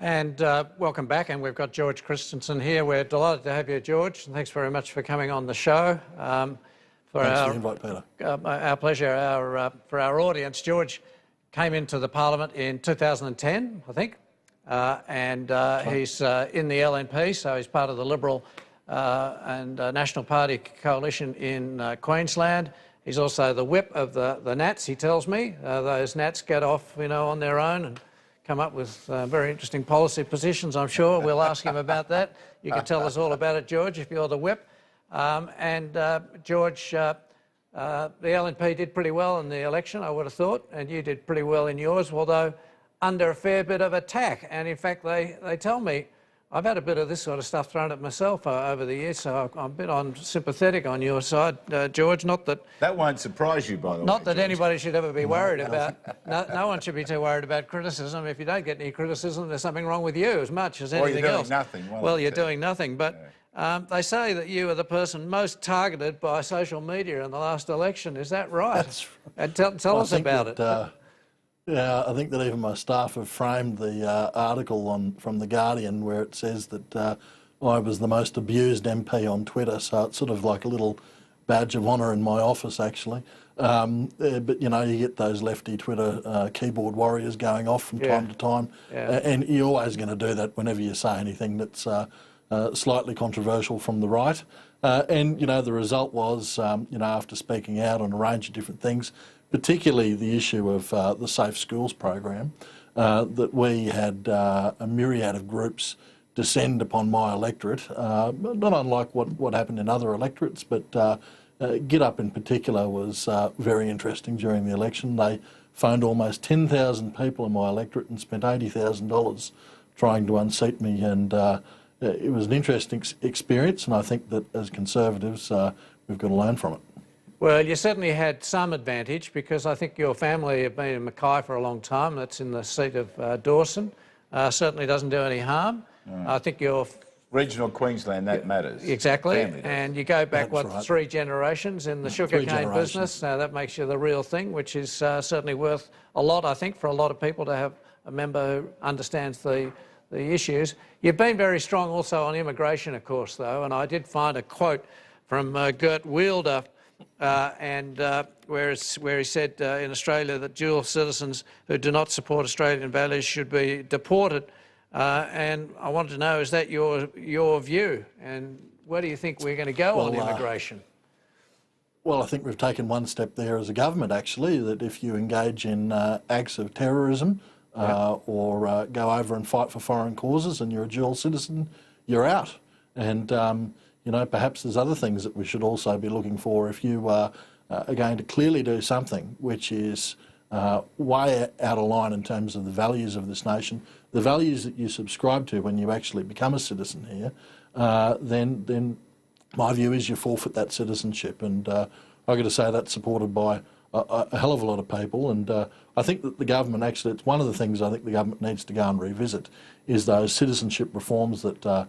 And welcome back, and we've got George Christensen here. We're delighted to have you, George, and thanks very much for coming on the show. Thanks for the invite, Peter. Our pleasure. For our audience, George came into the Parliament in 2010, I think, and he's in the LNP, so he's part of the Liberal and National Party coalition in Queensland. He's also the whip of the Nats, he tells me. Those Nats get off, on their own and come up with very interesting policy positions, I'm sure. We'll ask him about that. You can tell us all about it, George, if you're the whip. George, the LNP did pretty well in the election, I would have thought, and you did pretty well in yours, although under a fair bit of attack. And in fact, they tell me, I've had a bit of this sort of stuff thrown at myself over the years, so I'm a bit sympathetic on your side, George. Not that... That won't surprise you, by the way, Not that George. Anybody should ever be worried about... No one should be too worried about criticism. If you don't get any criticism, there's something wrong with you as much as anything else. Well, you're doing nothing. Well, you're doing nothing, but they say that you are the person most targeted by social media in the last election. Is that right? That's right. And tell us about it. Yeah, I think that even my staff have framed the article from The Guardian where it says that I was the most abused MP on Twitter, so it's sort of like a little badge of honour in my office, actually. But, you get those lefty Twitter keyboard warriors going off from time to time, and you're always going to do that whenever you say anything that's slightly controversial from the right. The result was, after speaking out on a range of different things, particularly the issue of the Safe Schools program, that we had a myriad of groups descend upon my electorate, not unlike what happened in other electorates, but Get Up in particular was very interesting during the election. They phoned almost 10,000 people in my electorate and spent $80,000 trying to unseat me, and it was an interesting experience, and I think that as Conservatives we've got to learn from it. Well, you certainly had some advantage because I think your family have been in Mackay for a long time. That's in the seat of Dawson. Certainly doesn't do any harm. I think you're... Regional Queensland, that matters. Exactly. And you go back, right, 3 generations in the sugarcane business. Now that makes you the real thing, which is certainly worth a lot, I think, for a lot of people to have a member who understands the issues. You've been very strong also on immigration, of course, though, and I did find a quote from Gert Wielder, where he said in Australia that dual citizens who do not support Australian values should be deported. And I wanted to know, is that your view? And where do you think we're going to go on immigration? Well, I think we've taken one step there as a government, actually, that if you engage in acts of terrorism or go over and fight for foreign causes and you're a dual citizen, you're out. And perhaps there's other things that we should also be looking for if you are going to clearly do something which is way out of line in terms of the values of this nation, the values that you subscribe to when you actually become a citizen here, then my view is you forfeit that citizenship. And I've got to say that's supported by a hell of a lot of people. And I think that the government actually, it's one of the things I think the government needs to go and revisit is those citizenship reforms that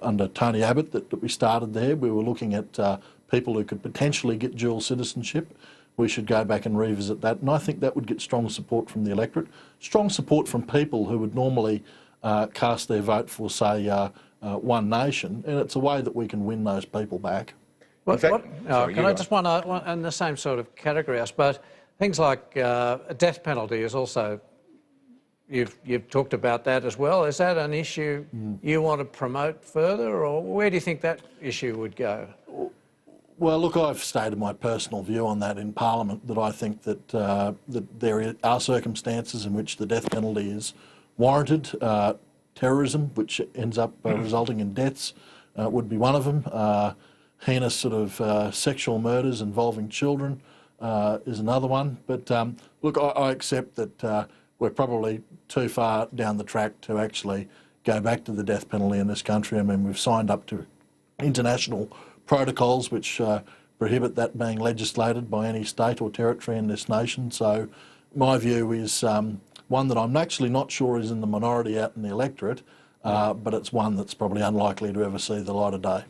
under Tony Abbott that we started there. We were looking at people who could potentially get dual citizenship. We should go back and revisit that, and I think that would get strong support from the electorate, strong support from people who would normally cast their vote for, say, One Nation, and it's a way that we can win those people back. Can I just want in the same sort of category, I suppose, things like a death penalty is also, you've talked about that as well. Is that an issue you want to promote further, or where do you think that issue would go? Well, look, I've stated my personal view on that in Parliament, that I think that, that there are circumstances in which the death penalty is warranted. Terrorism, which ends up resulting in deaths, would be one of them. Heinous sort of sexual murders involving children is another one. But look, I accept that we're probably too far down the track to actually go back to the death penalty in this country. I mean, we've signed up to international protocols which prohibit that being legislated by any state or territory in this nation. So my view is one that I'm actually not sure is in the minority out in the electorate, but it's one that's probably unlikely to ever see the light of day.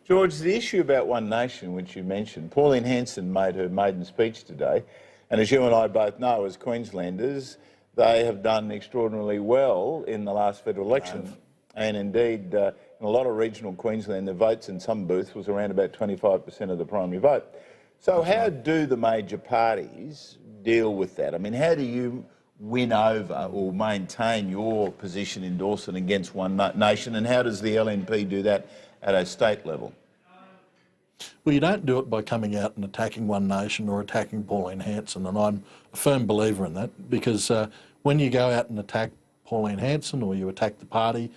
George, the issue about One Nation, which you mentioned, Pauline Hanson made her maiden speech today, and as you and I both know as Queenslanders, they have done extraordinarily well in the last federal election. And indeed, in a lot of regional Queensland, the votes in some booths was around about 25% of the primary vote. So how do the major parties deal with that? I mean, how do you win over or maintain your position in Dawson against One Nation, and how does the LNP do that at a state level? Well, you don't do it by coming out and attacking One Nation or attacking Pauline Hanson, and I'm a firm believer in that, because when you go out and attack Pauline Hanson or you attack the party,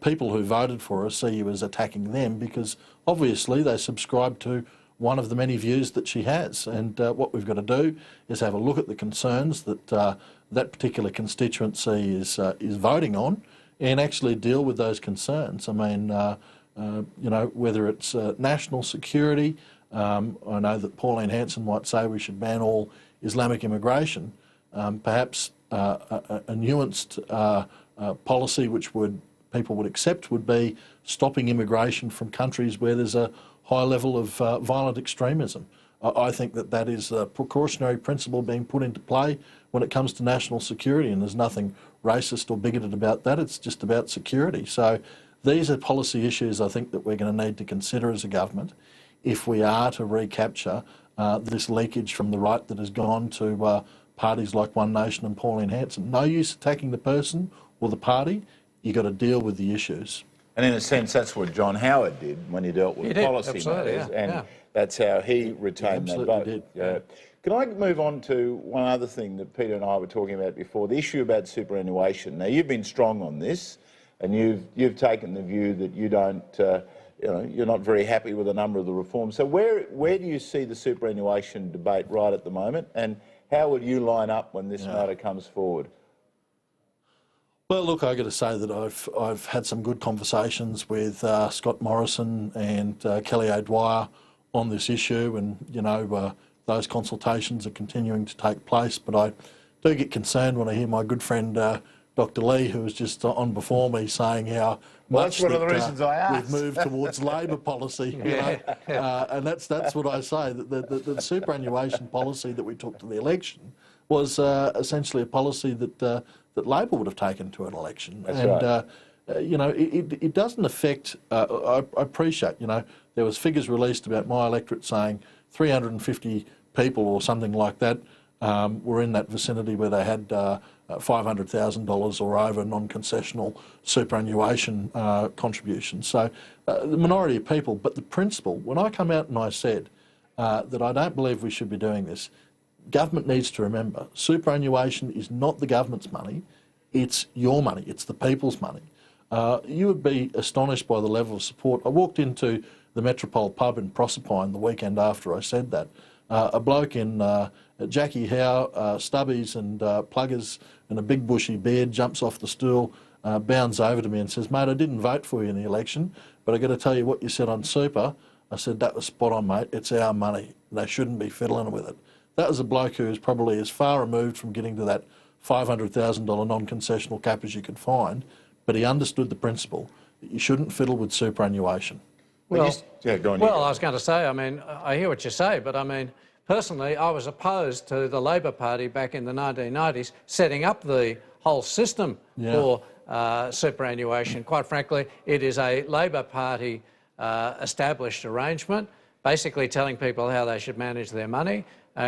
people who voted for her see you as attacking them, because obviously they subscribe to one of the many views that she has. And what we've got to do is have a look at the concerns that that particular constituency is voting on, and actually deal with those concerns. I mean, you know, whether it's national security, I know that Pauline Hanson might say we should ban all Islamic immigration. Perhaps a nuanced policy which people would accept would be stopping immigration from countries where there's a high level of violent extremism. I think that is a precautionary principle being put into play when it comes to national security, and there's nothing racist or bigoted about that. It's just about security. So these are policy issues I think that we're going to need to consider as a government if we are to recapture this leakage from the right that has gone to parties like One Nation and Pauline Hanson. No use attacking the person or the party. You've got to deal with the issues. And in a sense, that's what John Howard did when he dealt with policy matters, and that's how he retained that vote. Did. Can I move on to one other thing that Peter and I were talking about before, the issue about superannuation? Now, you've been strong on this, and you've taken the view that you don't, you know, you're not very happy with a number of the reforms. So where do you see the superannuation debate right at the moment, and how will you line up when this matter comes forward? Well, look, I've got to say that I've had some good conversations with Scott Morrison and Kelly O'Dwyer on this issue, and you know those consultations are continuing to take place. But I do get concerned when I hear my good friend Dr. Lee, who was just on before me, saying how much that's one of the reasons I asked. We've moved towards Labor policy, you know, and that's what I say. That the superannuation policy that we took to the election was essentially a policy that Labor would have taken to an election. That's right. You know, it doesn't affect. I appreciate. You know, there was figures released about my electorate saying 350 people or something like that were in that vicinity where they had $500,000 or over non-concessional superannuation contributions. So the minority of people, but the principle. When I come out and I said that I don't believe we should be doing this, government needs to remember superannuation is not the government's money, it's your money, it's the people's money. You would be astonished by the level of support. I walked into the Metropole pub in Proserpine the weekend after I said that. A bloke in Jackie Howe, stubbies and pluggers and a big bushy beard jumps off the stool, bounds over to me and says, "Mate, I didn't vote for you in the election, but I got to tell you what you said on super." I said, "That was spot on, mate. It's our money. They shouldn't be fiddling with it." That was a bloke who is probably as far removed from getting to that $500,000 non-concessional cap as you could find, but he understood the principle that you shouldn't fiddle with superannuation. Well, go on. Well, I was going to say, I mean, I hear what you say, but I mean, personally, I was opposed to the Labor Party back in the 1990s setting up the whole system for superannuation. Quite frankly, it is a Labor Party established arrangement, basically telling people how they should manage their money.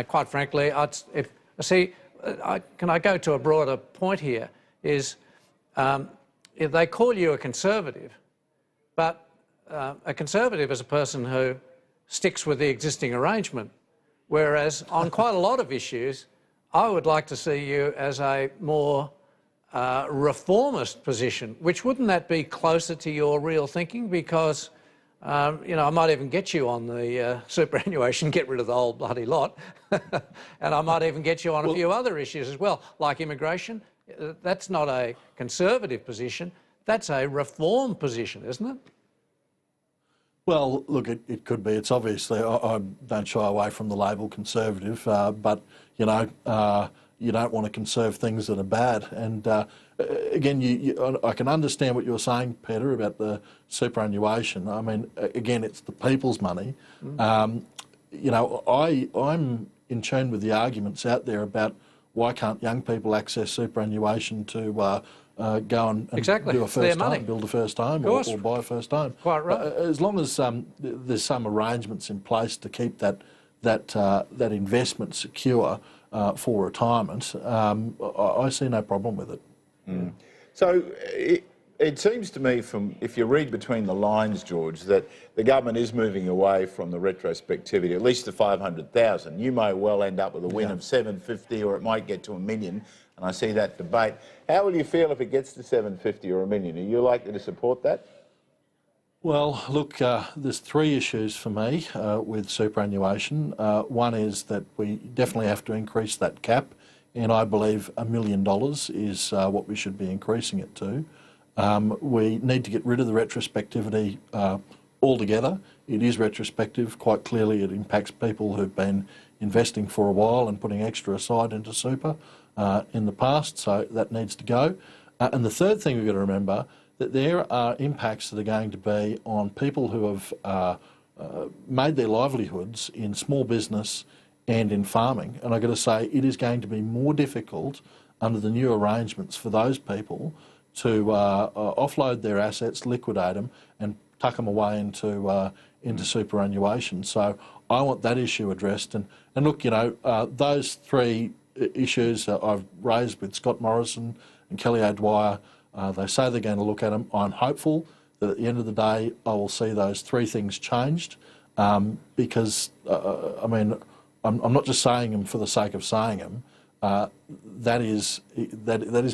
Quite frankly, can I go to a broader point here, is if they call you a conservative, but a conservative is a person who sticks with the existing arrangement, whereas on quite a lot of issues, I would like to see you as a more reformist position, which wouldn't that be closer to your real thinking? Because you know, I might even get you on the superannuation, get rid of the whole bloody lot, and I might even get you on a few other issues as well, like immigration. That's not a conservative position, that's a reform position, isn't it? Well, look, it could be. It's obviously, I don't shy away from the label conservative, but, you know, you don't want to conserve things that are bad. And again, I can understand what you're saying, Peter, about the superannuation. I mean, again, it's the people's money. You know, I'm in tune with the arguments out there about why can't young people access superannuation to go and Exactly. do a It's their first money. home, build a first home, Of course. or buy a first home? Quite right. As long as there's some arrangements in place to keep that investment secure for retirement, I see no problem with it. So it seems to me, from if you read between the lines, George, that the government is moving away from the retrospectivity, at least to 500,000. You may well end up with a win of 750, or it might get to $1 million, and I see that debate. How will you feel if it gets to 750 or $1 million? Are you likely to support that? Well, look, there's three issues for me with superannuation. One is that we definitely have to increase that cap, and I believe $1 million is what we should be increasing it to. We need to get rid of the retrospectivity altogether. It is retrospective. Quite clearly it impacts people who've been investing for a while and putting extra aside into super in the past, so that needs to go. And the third thing we've got to remember, that there are impacts that are going to be on people who have made their livelihoods in small business and in farming. And I've got to say, it is going to be more difficult under the new arrangements for those people to offload their assets, liquidate them, and tuck them away into superannuation. So I want that issue addressed. And look, you know, those three issues I've raised with Scott Morrison and Kelly O'Dwyer, they say they're going to look at them. I'm hopeful that at the end of the day I will see those three things changed, because, I mean, I'm not just saying them for the sake of saying them. That is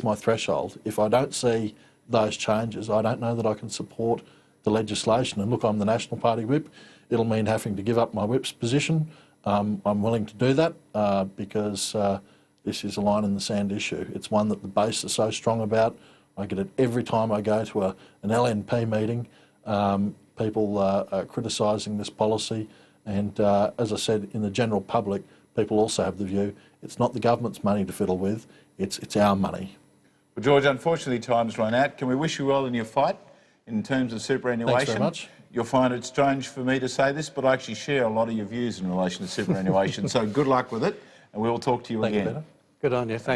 my threshold. If I don't see those changes, I don't know that I can support the legislation. And look, I'm the National Party whip. It'll mean having to give up my whip's position. I'm willing to do that because this is a line in the sand issue. It's one that the base is so strong about. I get it every time I go to an LNP meeting. People are criticising this policy. And as I said, in the general public, people also have the view it's not the government's money to fiddle with, it's our money. Well, George, unfortunately time's run out. Can we wish you well in your fight in terms of superannuation? Thanks very much. You'll find it strange for me to say this, but I actually share a lot of your views in relation to superannuation. So good luck with it, and we will talk to you again. Thank you, Peter. Good on you. Thank you.